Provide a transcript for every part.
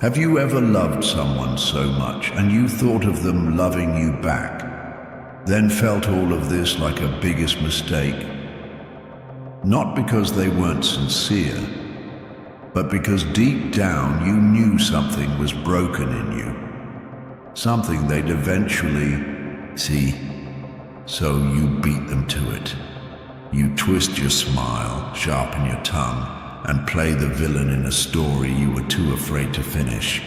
Have you ever loved someone so much and you thought of them loving you back, then felt all of this like a biggest mistake? Not because they weren't sincere, but because deep down you knew something was broken in you. Something they'd eventually see. So you beat them to it. You twist your smile, sharpen your tongue, and play the villain in a story you were too afraid to finish.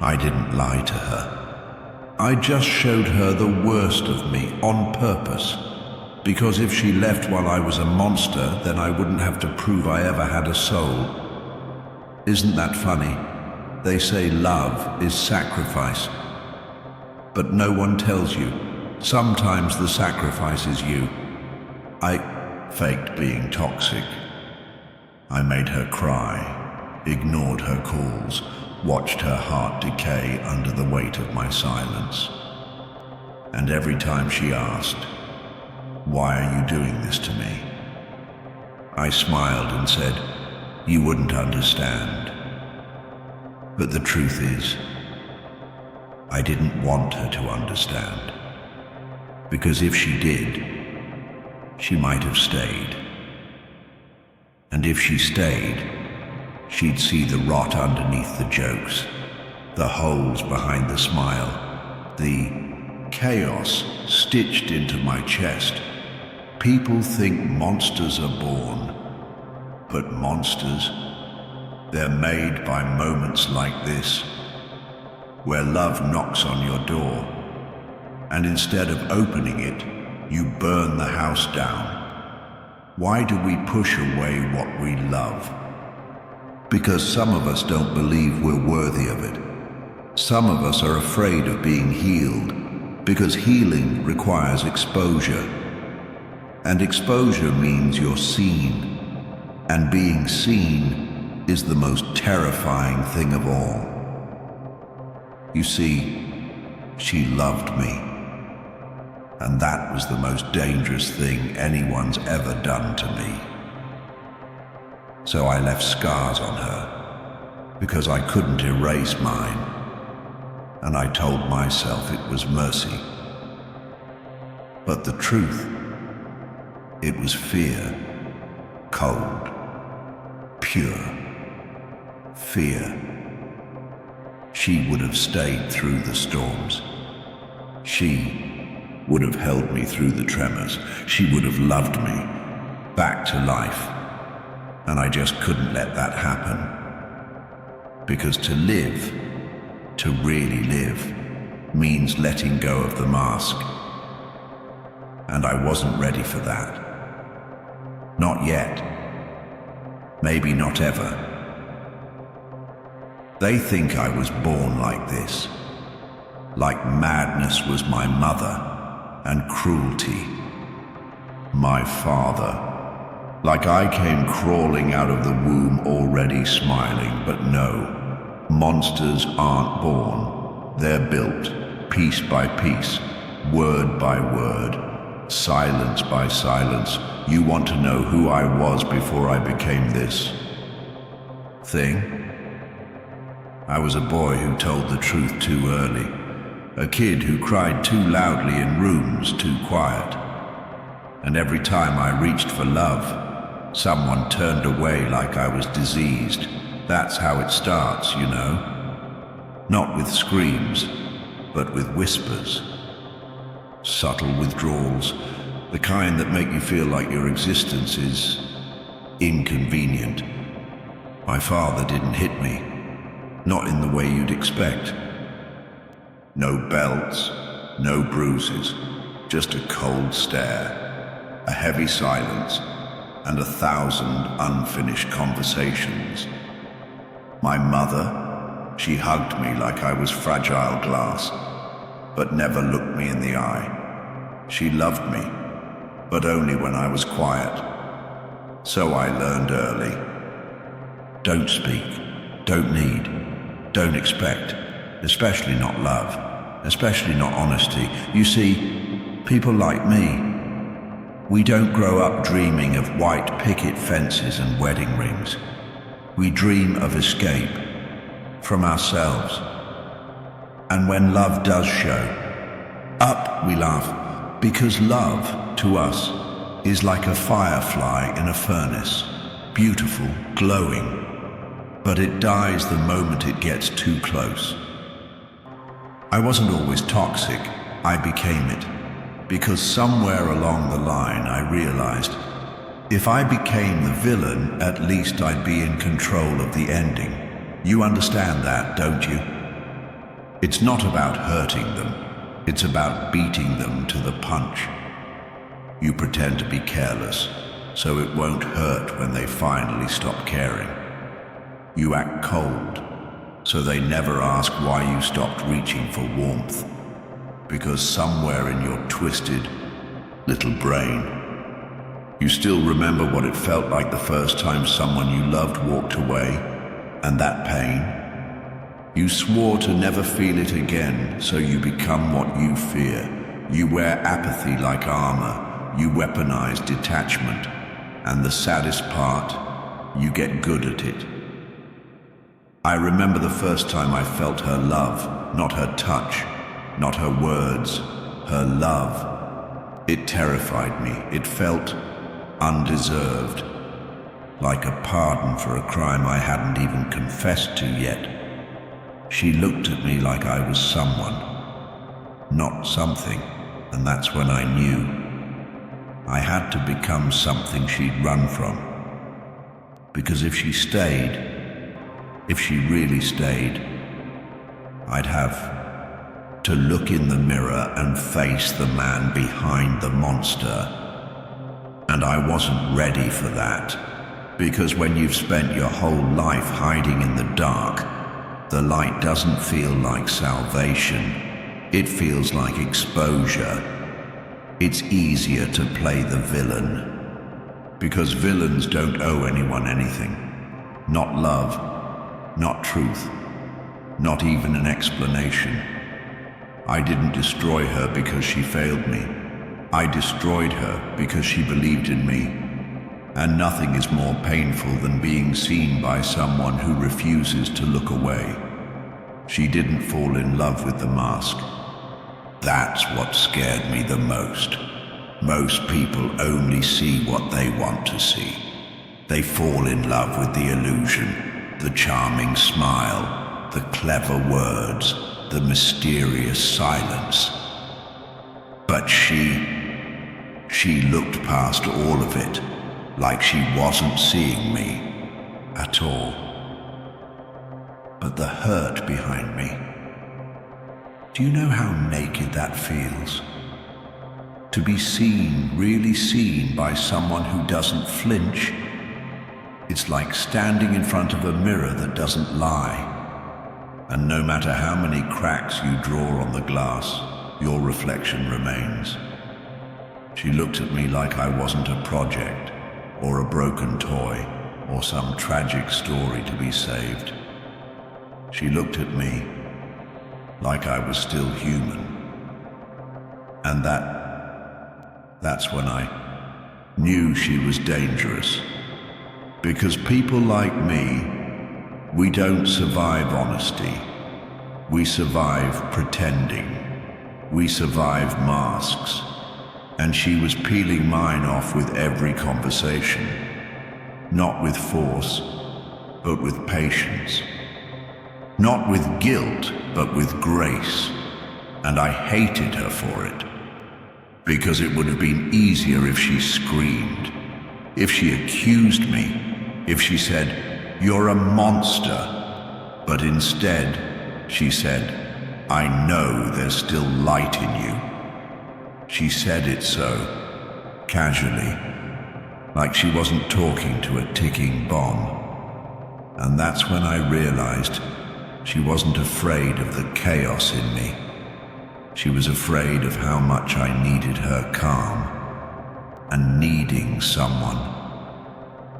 I didn't lie to her. I just showed her the worst of me on purpose. Because if she left while I was a monster, then I wouldn't have to prove I ever had a soul. Isn't that funny? They say love is sacrifice. But no one tells you. Sometimes the sacrifice is you. I faked being toxic. I made her cry, ignored her calls, watched her heart decay under the weight of my silence. And every time she asked, "Why are you doing this to me?" I smiled and said, "You wouldn't understand." But the truth is, I didn't want her to understand. Because if she did, she might have stayed. And if she stayed, she'd see the rot underneath the jokes, the holes behind the smile, the chaos stitched into my chest. People think monsters are born, but monsters, they're made by moments like this, where love knocks on your door, and instead of opening it, you burn the house down. Why do we push away what we love? Because some of us don't believe we're worthy of it. Some of us are afraid of being healed, because healing requires exposure. And exposure means you're seen. And being seen is the most terrifying thing of all. You see, she loved me. And that was the most dangerous thing anyone's ever done to me. So I left scars on her, because I couldn't erase mine. And I told myself it was mercy. But the truth, it was fear, cold, pure fear. She would have stayed through the storms. She would have held me through the tremors. She would have loved me back to life. And I just couldn't let that happen. Because to live, to really live, means letting go of the mask. And I wasn't ready for that. Not yet. Maybe not ever. They think I was born like this. Like madness was my mother. And cruelty, my father. Like I came crawling out of the womb already smiling, but no, monsters aren't born. They're built, piece by piece, word by word, silence by silence. You want to know who I was before I became this thing? I was a boy who told the truth too early. A kid who cried too loudly in rooms too quiet. And every time I reached for love, someone turned away like I was diseased. That's how it starts, you know. Not with screams, but with whispers. Subtle withdrawals, the kind that make you feel like your existence is inconvenient. My father didn't hit me, not in the way you'd expect. No belts, no bruises, just a cold stare, a heavy silence, and 1,000 unfinished conversations. My mother, she hugged me like I was fragile glass, but never looked me in the eye. She loved me, but only when I was quiet. So I learned early. Don't speak, don't need, don't expect. Especially not love, especially not honesty. You see, people like me, we don't grow up dreaming of white picket fences and wedding rings. We dream of escape, from ourselves. And when love does show up, we laugh, because love, to us, is like a firefly in a furnace, beautiful, glowing, but it dies the moment it gets too close. I wasn't always toxic, I became it, because somewhere along the line I realized if I became the villain, at least I'd be in control of the ending. You understand that, don't you? It's not about hurting them, it's about beating them to the punch. You pretend to be careless, so it won't hurt when they finally stop caring. You act cold, so they never ask why you stopped reaching for warmth. Because somewhere in your twisted little brain, you still remember what it felt like the first time someone you loved walked away, and that pain. You swore to never feel it again, so you become what you fear. You wear apathy like armor. You weaponize detachment, and the saddest part, you get good at it. I remember the first time I felt her love, not her touch, not her words, her love. It terrified me. It felt undeserved, like a pardon for a crime I hadn't even confessed to yet. She looked at me like I was someone, not something, and that's when I knew I had to become something she'd run from. Because if she stayed, if she really stayed, I'd have to look in the mirror and face the man behind the monster. And I wasn't ready for that. Because when you've spent your whole life hiding in the dark, the light doesn't feel like salvation. It feels like exposure. It's easier to play the villain, because villains don't owe anyone anything. Not love, not truth, not even an explanation. I didn't destroy her because she failed me. I destroyed her because she believed in me. And nothing is more painful than being seen by someone who refuses to look away. She didn't fall in love with the mask. That's what scared me the most. Most people only see what they want to see. They fall in love with the illusion, the charming smile, the clever words, the mysterious silence. But she looked past all of it, like she wasn't seeing me at all. But the hurt behind me, do you know how naked that feels? To be seen, really seen by someone who doesn't flinch. It's like standing in front of a mirror that doesn't lie. And no matter how many cracks you draw on the glass, your reflection remains. She looked at me like I wasn't a project, or a broken toy, or some tragic story to be saved. She looked at me like I was still human. And that's when I knew she was dangerous. Because people like me, we don't survive honesty. We survive pretending. We survive masks. And she was peeling mine off with every conversation. Not with force, but with patience. Not with guilt, but with grace. And I hated her for it. Because it would have been easier if she screamed, if she accused me, if she said, "You're a monster." But instead, she said, "I know there's still light in you." She said it so, casually, like she wasn't talking to a ticking bomb. And that's when I realized she wasn't afraid of the chaos in me. She was afraid of how much I needed her calm. And needing someone,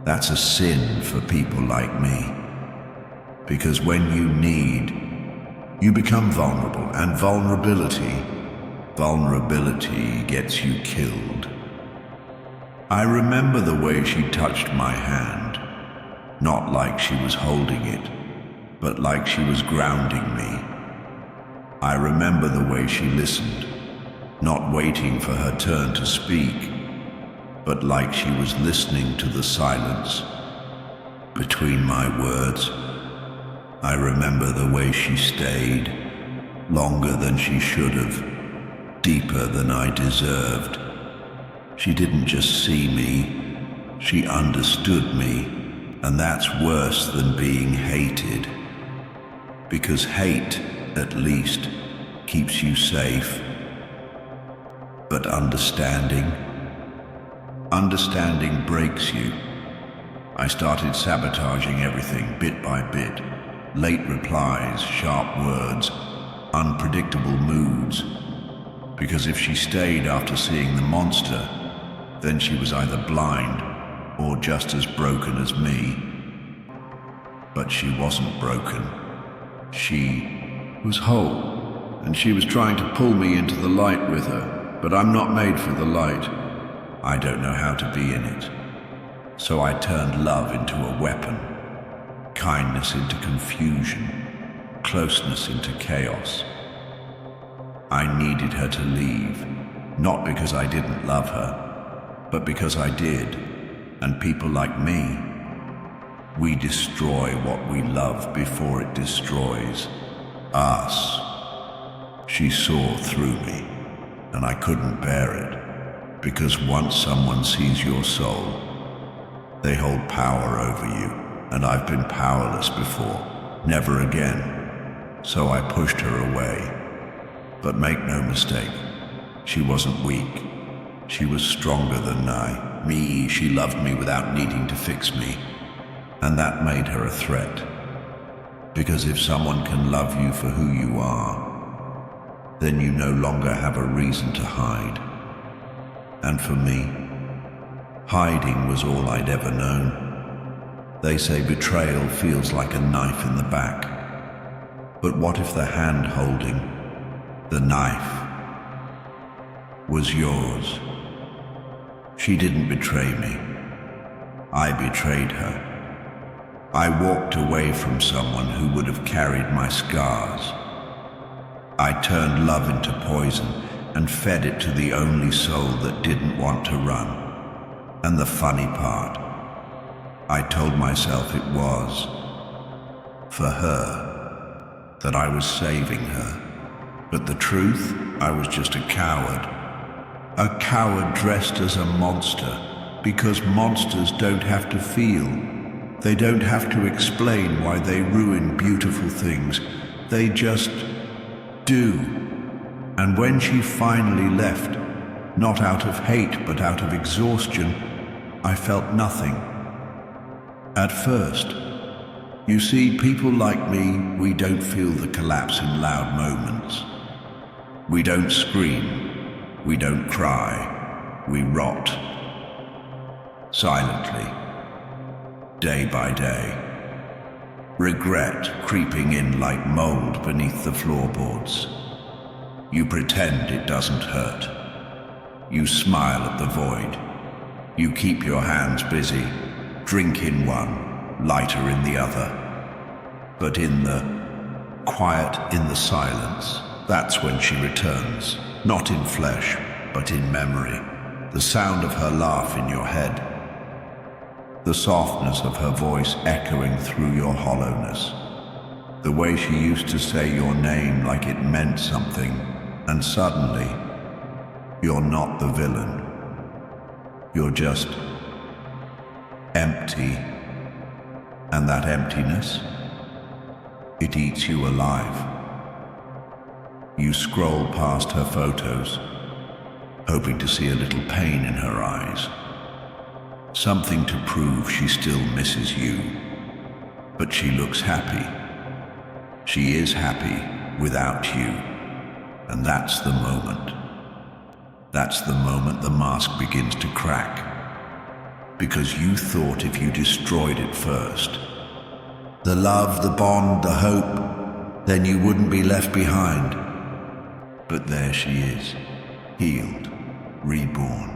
that's a sin for people like me. Because when you need, you become vulnerable, and vulnerability gets you killed. I remember the way she touched my hand, not like she was holding it, but like she was grounding me. I remember the way she listened, not waiting for her turn to speak, but like she was listening to the silence between my words. I remember the way she stayed, longer than she should have, deeper than I deserved. She didn't just see me, she understood me, and that's worse than being hated. Because hate, at least, keeps you safe. But understanding breaks you. I started sabotaging everything bit by bit. Late replies, sharp words, unpredictable moods. Because if she stayed after seeing the monster, then she was either blind or just as broken as me. But she wasn't broken. She was whole, and she was trying to pull me into the light with her, but I'm not made for the light. I don't know how to be in it. So I turned love into a weapon, kindness into confusion, closeness into chaos. I needed her to leave, not because I didn't love her, but because I did. And people like me, we destroy what we love before it destroys us. She saw through me, and I couldn't bear it, because once someone sees your soul, they hold power over you, and I've been powerless before. Never again. So I pushed her away. But make no mistake, she wasn't weak. She was stronger than me. She loved me without needing to fix me. And that made her a threat. Because if someone can love you for who you are, then you no longer have a reason to hide. And for me, hiding was all I'd ever known. They say betrayal feels like a knife in the back. But what if the hand holding the knife was yours? She didn't betray me. I betrayed her. I walked away from someone who would have carried my scars. I turned love into poison and fed it to the only soul that didn't want to run. And the funny part, I told myself it was for her, that I was saving her. But the truth, I was just a coward. A coward dressed as a monster, because monsters don't have to feel. They don't have to explain why they ruin beautiful things. They just do. And when she finally left, not out of hate but out of exhaustion, I felt nothing. At first. You see, people like me, we don't feel the collapse in loud moments. We don't scream, we don't cry, we rot. Silently, day by day. Regret creeping in like mold beneath the floorboards. You pretend it doesn't hurt. You smile at the void. You keep your hands busy, drink in one, lighter in the other. But in the quiet, in the silence, that's when she returns, not in flesh, but in memory. The sound of her laugh in your head. The softness of her voice echoing through your hollowness. The way she used to say your name like it meant something, and suddenly, you're not the villain. You're just empty. And that emptiness, it eats you alive. You scroll past her photos, hoping to see a little pain in her eyes. Something to prove she still misses you. But she looks happy. She is happy without you. And that's the moment. That's the moment the mask begins to crack. Because you thought if you destroyed it first, the love, the bond, the hope, then you wouldn't be left behind. But there she is, healed, reborn,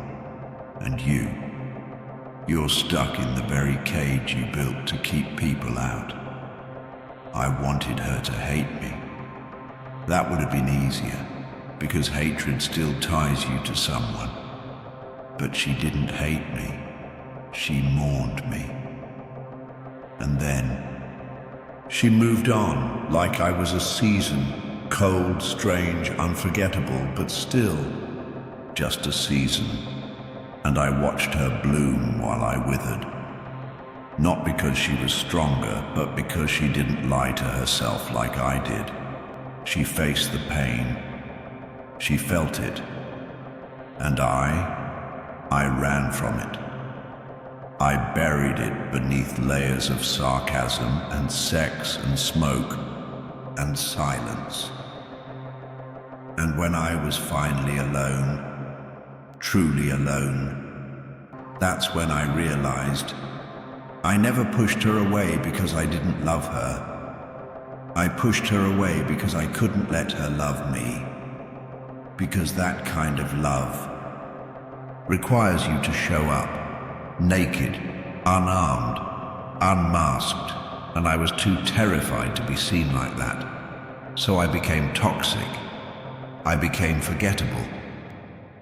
and you're stuck in the very cage you built to keep people out. I wanted her to hate me. That would have been easier, because hatred still ties you to someone. But she didn't hate me. She mourned me. And then she moved on like I was a season, cold, strange, unforgettable, but still just a season. And I watched her bloom while I withered. Not because she was stronger, but because she didn't lie to herself like I did. She faced the pain. She felt it. And I ran from it. I buried it beneath layers of sarcasm and sex and smoke and silence. And when I was finally alone, truly alone, that's when I realized I never pushed her away because I didn't love her. I pushed her away because I couldn't let her love me. Because that kind of love requires you to show up, naked, unarmed, unmasked, and I was too terrified to be seen like that. So I became toxic. I became forgettable.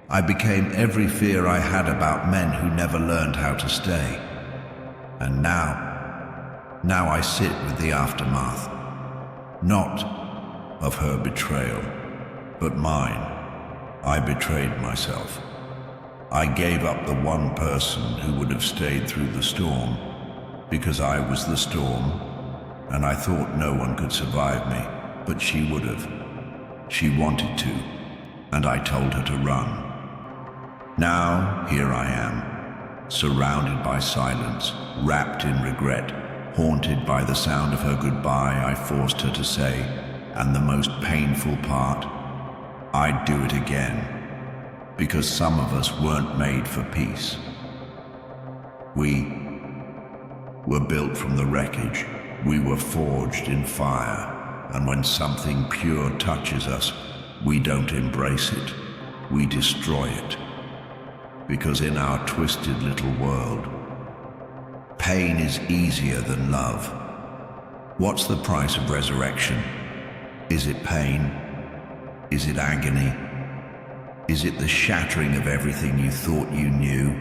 I became every fear I had about men who never learned how to stay. And now I sit with the aftermath, not of her betrayal, but mine. I betrayed myself. I gave up the one person who would have stayed through the storm, because I was the storm, and I thought no one could survive me, but she would have. She wanted to, and I told her to run. Now, here I am, surrounded by silence, wrapped in regret, haunted by the sound of her goodbye I forced her to say, and the most painful part, I'd do it again, because some of us weren't made for peace. We were built from the wreckage. We were forged in fire, and when something pure touches us, we don't embrace it. We destroy it. Because in our twisted little world, pain is easier than love. What's the price of resurrection? Is it pain? Is it agony? Is it the shattering of everything you thought you knew?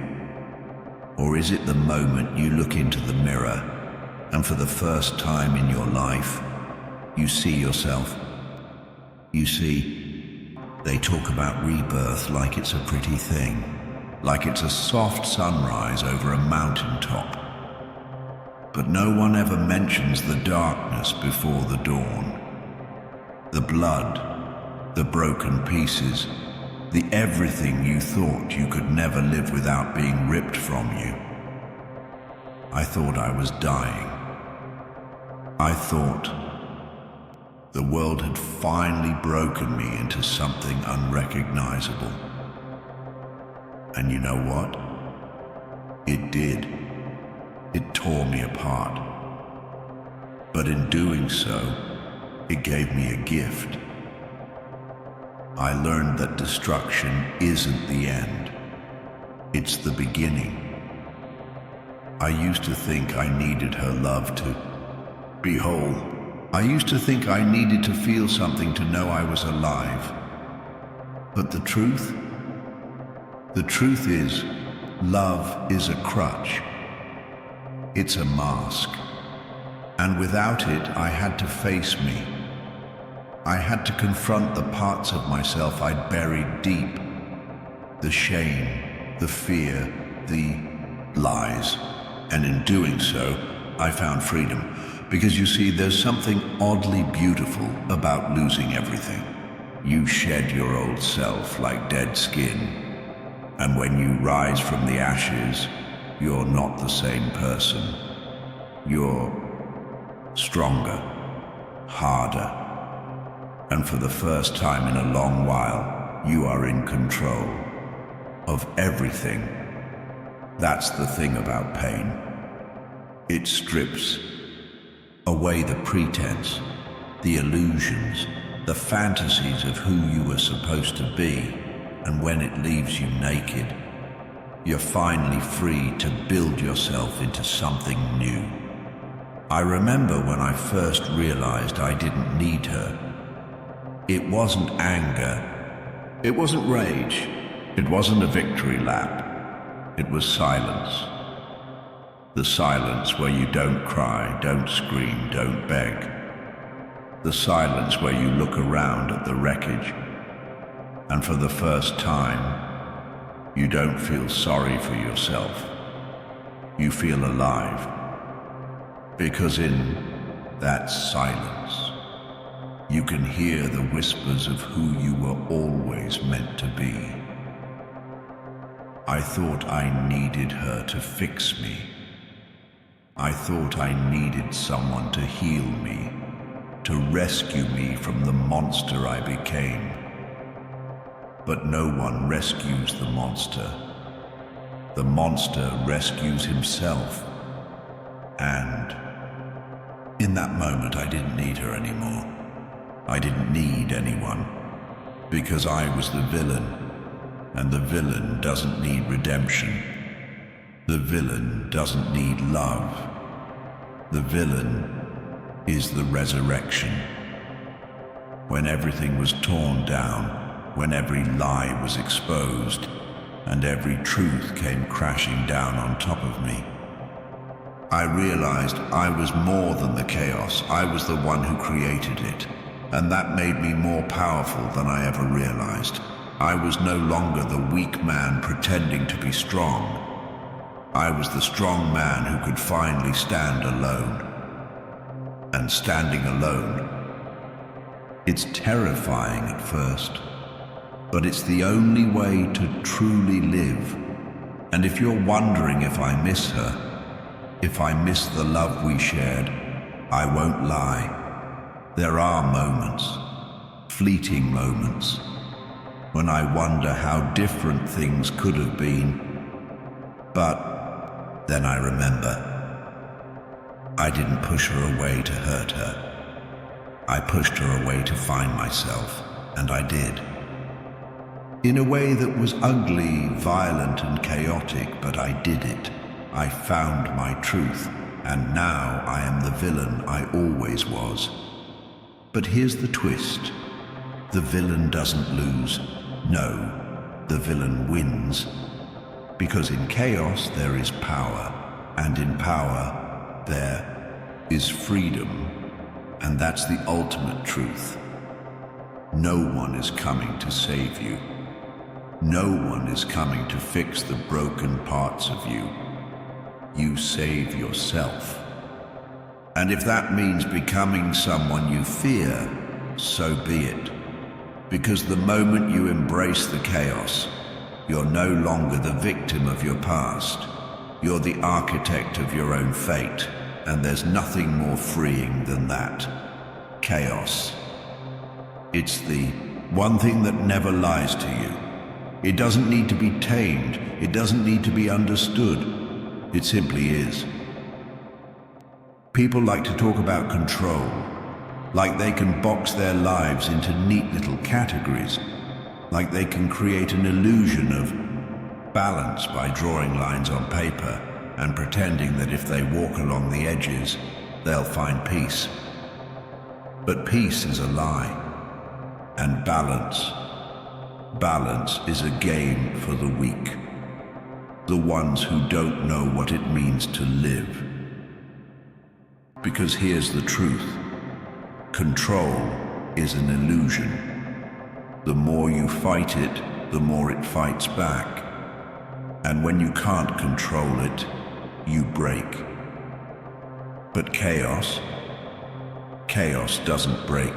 Or is it the moment you look into the mirror and for the first time in your life, you see yourself? You see, they talk about rebirth like it's a pretty thing, like it's a soft sunrise over a mountaintop. But no one ever mentions the darkness before the dawn. The blood, the broken pieces, the everything you thought you could never live without being ripped from you. I thought I was dying. I thought the world had finally broken me into something unrecognizable. And you know what? It did. It tore me apart. But in doing so, it gave me a gift. I learned that destruction isn't the end. It's the beginning. I used to think I needed her love to be whole. I used to think I needed to feel something to know I was alive. But the truth is, love is a crutch. It's a mask. And without it, I had to face me. I had to confront the parts of myself I'd buried deep. The shame, the fear, the lies. And in doing so, I found freedom. Because you see, there's something oddly beautiful about losing everything. You shed your old self like dead skin. And when you rise from the ashes, you're not the same person. You're stronger, harder. And for the first time in a long while, you are in control of everything. That's the thing about pain. It strips away the pretense, the illusions, the fantasies of who you were supposed to be. And when it leaves you naked, you're finally free to build yourself into something new. I remember when I first realized I didn't need her. It wasn't anger. It wasn't rage. It wasn't a victory lap. It was silence. The silence where you don't cry, don't scream, don't beg. The silence where you look around at the wreckage, and for the first time, you don't feel sorry for yourself. You feel alive. Because in that silence, you can hear the whispers of who you were always meant to be. I thought I needed her to fix me. I thought I needed someone to heal me, to rescue me from the monster I became. But no one rescues the monster. The monster rescues himself. And in that moment, I didn't need her anymore. I didn't need anyone, because I was the villain, and the villain doesn't need redemption. The villain doesn't need love. The villain is the resurrection. When everything was torn down, when every lie was exposed, and every truth came crashing down on top of me, I realized I was more than the chaos. I was the one who created it, and that made me more powerful than I ever realized. I was no longer the weak man pretending to be strong. I was the strong man who could finally stand alone. And standing alone, it's terrifying at first, but it's the only way to truly live. And if you're wondering if I miss her, if I miss the love we shared, I won't lie. There are moments, fleeting moments, when I wonder how different things could have been. But then I remember, I didn't push her away to hurt her. I pushed her away to find myself, and I did. In a way that was ugly, violent, and chaotic, but I did it. I found my truth, and now I am the villain I always was. But here's the twist. The villain doesn't lose. No, the villain wins. Because in chaos there is power, and in power there is freedom. And that's the ultimate truth. No one is coming to save you. No one is coming to fix the broken parts of you. You save yourself. And if that means becoming someone you fear, so be it. Because the moment you embrace the chaos, you're no longer the victim of your past. You're the architect of your own fate, and there's nothing more freeing than that. Chaos. It's the one thing that never lies to you. It doesn't need to be tamed. It doesn't need to be understood. It simply is. People like to talk about control, like they can box their lives into neat little categories, like they can create an illusion of balance by drawing lines on paper and pretending that if they walk along the edges, they'll find peace. But peace is a lie, and balance is a game for the weak. The ones who don't know what it means to live. Because here's the truth. Control is an illusion. The more you fight it, the more it fights back. And when you can't control it, you break. But chaos doesn't break.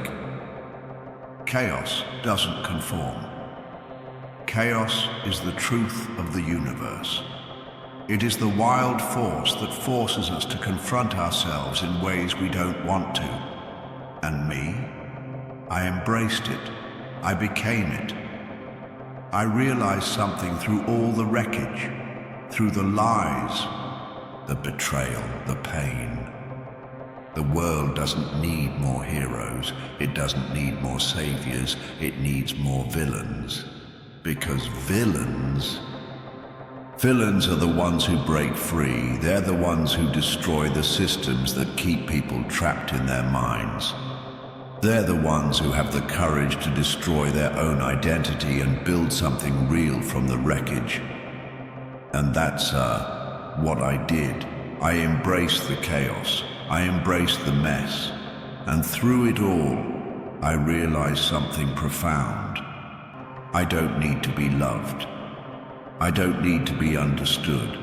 Chaos doesn't conform. Chaos is the truth of the universe. It is the wild force that forces us to confront ourselves in ways we don't want to. And me? I embraced it. I became it. I realized something through all the wreckage, through the lies, the betrayal, the pain. The world doesn't need more heroes. It doesn't need more saviors. It needs more villains. Because villains Villains are the ones who break free. They're the ones who destroy the systems that keep people trapped in their minds. They're the ones who have the courage to destroy their own identity and build something real from the wreckage. And that's what I did. I embraced the chaos. I embraced the mess. And through it all, I realized something profound. I don't need to be loved. I don't need to be understood.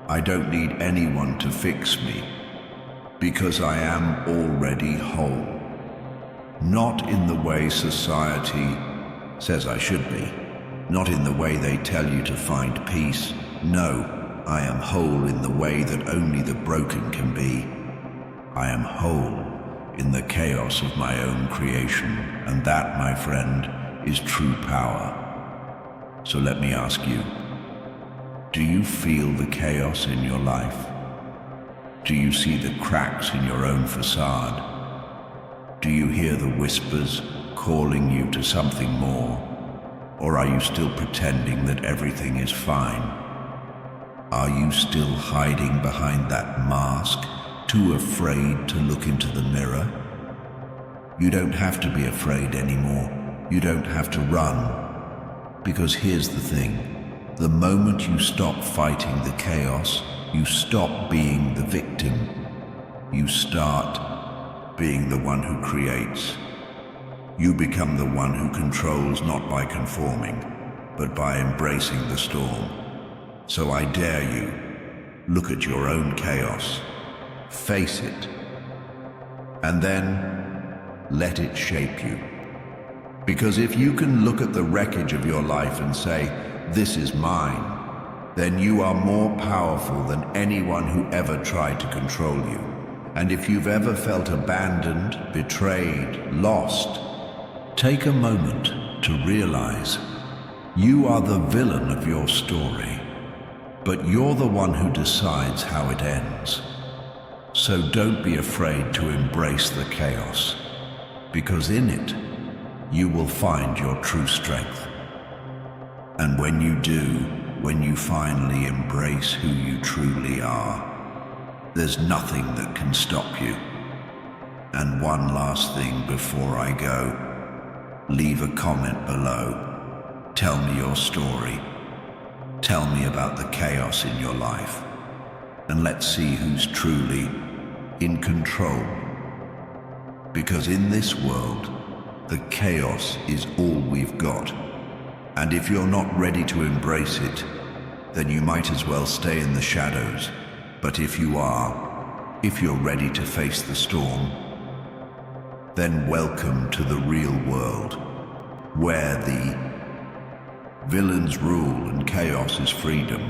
I don't need anyone to fix me, because I am already whole. Not in the way society says I should be, not in the way they tell you to find peace. No, I am whole in the way that only the broken can be. I am whole in the chaos of my own creation, and that, my friend, is true power. So let me ask you, do you feel the chaos in your life? Do you see the cracks in your own facade? Do you hear the whispers calling you to something more? Or are you still pretending that everything is fine? Are you still hiding behind that mask, too afraid to look into the mirror? You don't have to be afraid anymore. You don't have to run. Because here's the thing, the moment you stop fighting the chaos, you stop being the victim. You start being the one who creates. You become the one who controls, not by conforming, but by embracing the storm. So I dare you, look at your own chaos, face it, and then let it shape you. Because if you can look at the wreckage of your life and say, "This is mine," then you are more powerful than anyone who ever tried to control you. And if you've ever felt abandoned, betrayed, lost, take a moment to realize you are the villain of your story, but you're the one who decides how it ends. So don't be afraid to embrace the chaos, because in it, you will find your true strength. And when you do, when you finally embrace who you truly are, there's nothing that can stop you. And one last thing before I go, leave a comment below. Tell me your story. Tell me about the chaos in your life. And let's see who's truly in control. Because in this world, the chaos is all we've got. And if you're not ready to embrace it, then you might as well stay in the shadows. But if you are, if you're ready to face the storm, then welcome to the real world, where the villains rule and chaos is freedom.